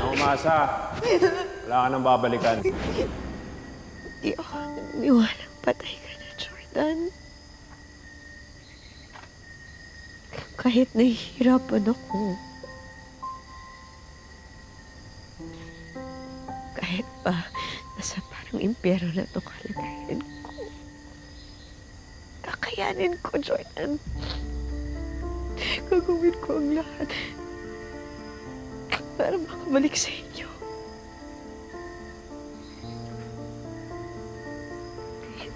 Umasa. Wala ka nang babalikan. Hindi ako naniwalang patay ka na, Jordan. Kahit nahihirapan ako. Kahit pa nasa parang impyerno na ito kalagayan ko. Kakayanin ko, Jordan. Gagawin ko ang lahat para makabalik sa inyo.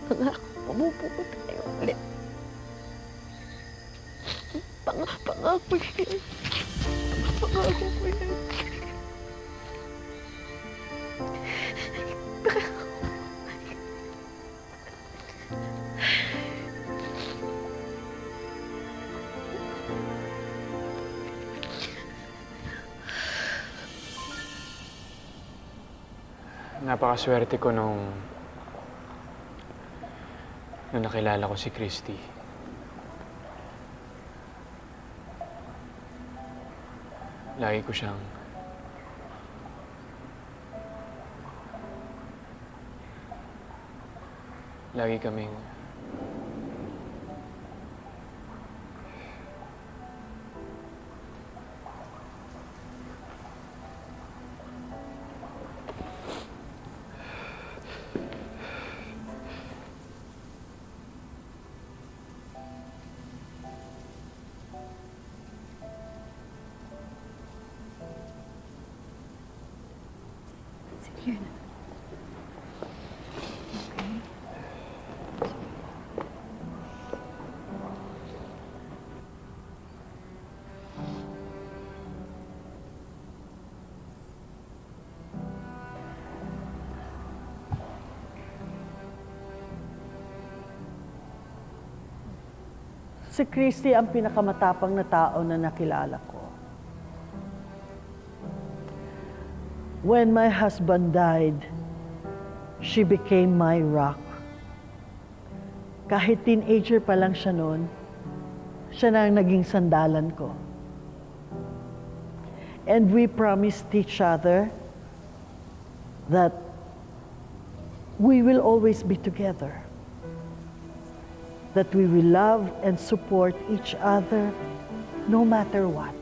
Pangako, mabubuo tayo ulit. Pangako yan. Pangako ko yan. Napakaswerte ko nung nakilala ko si Christy. Lagi ko siyang lagi kaming Sige na. Si Christy ang pinakamatapang na tao na nakilala ko. When my husband died, she became my rock. Kahit teenager pa lang siya noon, siya na ang naging sandalan ko. And we promised each other that we will always be together. That we will love and support each other no matter what.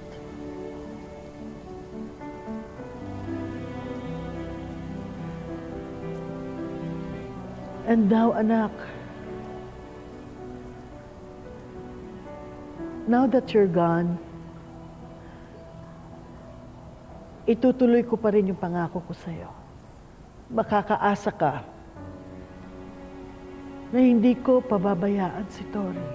And now, anak, now that you're gone, itutuloy ko pa rin yung pangako ko sa'yo. Makakaasa ka na hindi ko pababayaan si Tori.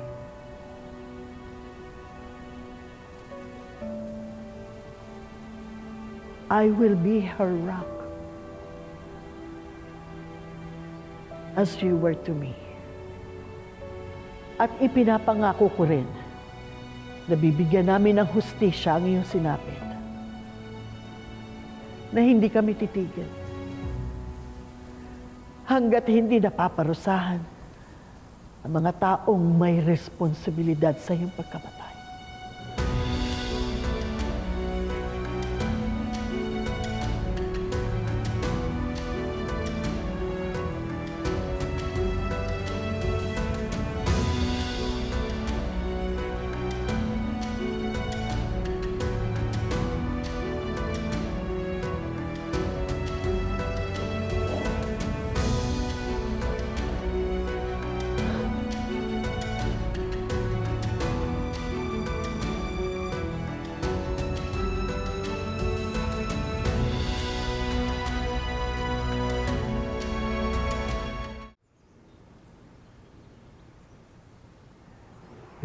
I will be her rock as you were to me. At ipinapangako ko rin na bibigyan namin ng hustisya ang iyong sinapit. Na hindi kami titigil hanggat hindi napaparusahan ang mga taong may responsibilidad sa iyong pagkamatay.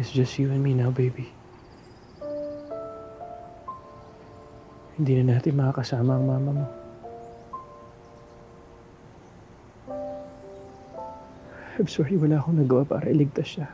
It's just you and me now, baby. Hindi na natin makakasama ang mama mo. I'm sorry, wala akong nagawa para iligtas siya.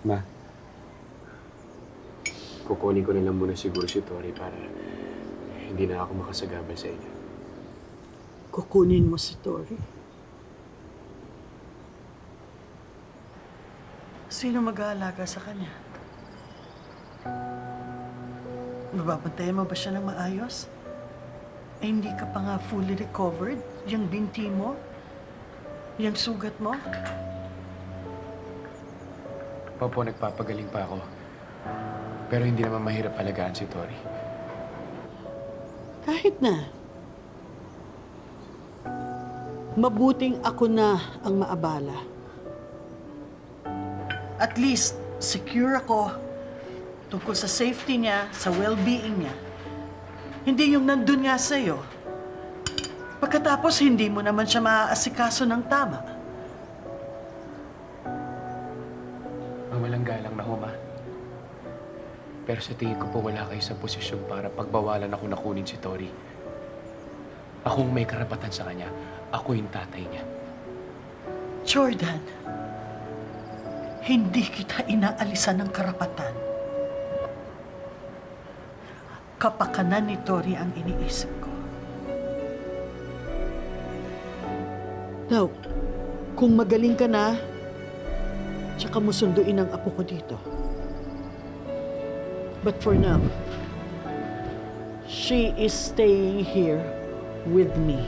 Ma, kukunin ko na lang muna siguro si Tori para hindi na ako makasagabal sa inyo. Kukunin mo si Tori. Sino mag-aalaga sa kanya? Mababantayan mo ba siya ng maayos? Eh, hindi ka pa nga fully recovered? Yung binti mo? Yung sugat mo? Opo, nagpapagaling pa ako. Pero hindi naman mahirap alagaan si Tori. Kahit na. Mabuting ako na ang maabala. At least, secure ako tungkol sa safety niya, sa well-being niya. Hindi yung nandun nga sa'yo. Pagkatapos, hindi mo naman siya maaasikaso ng tama. Walang galang na ho, Ma. Pero sa tingin ko po wala kayo sa posisyon para pagbawalan ako na kunin si Tori. Akong may karapatan sa kanya. Ako yung tatay niya. Jordan, hindi kita inaalisan ng karapatan. Kapakanan ni Tori ang iniisip ko. Now, kung magaling ka na, tsaka mo sunduin ang apo ko dito. But for now, she is staying here with me.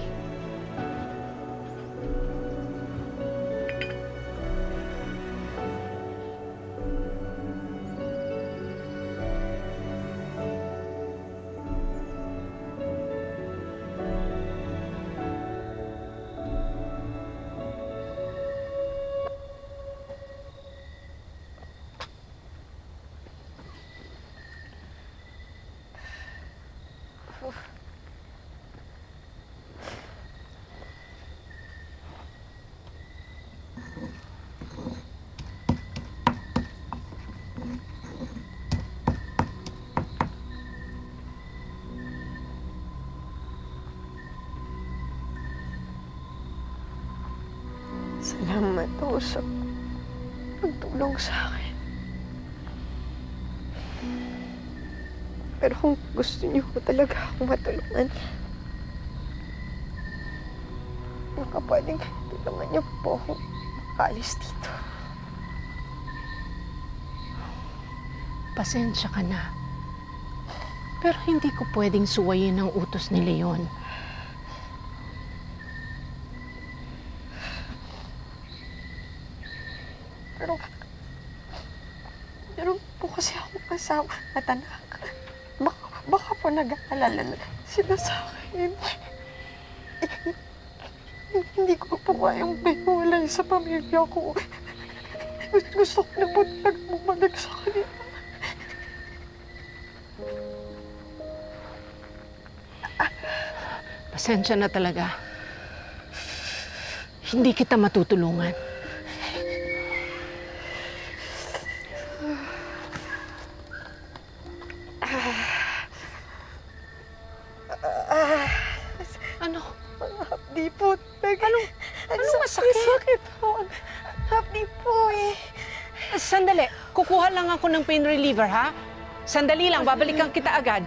Salamat po sa pagtulong sa akin. Pero kung gusto niyo po talaga akong matulungan, baka pwedeng tulungan niyo po akong makalis dito. Pasensya ka na. Pero hindi ko pwedeng suwayin ang utos ni Leon. Meron po kasi akong kasama at anak. Baka po nag-aalala na sila sa akin. Hindi ko po kayang piwalay sa pamilya ko. Gusto ko na po talaga bumalik sa kanila. Pasensya na talaga. Hindi kita matutulungan. Ano? Hapdi po. Anong masakit? Sakit po. Hapdi po eh. Sandali. Kukuha lang ako ng pain reliever, ha? Sandali lang. Babalikan kita agad.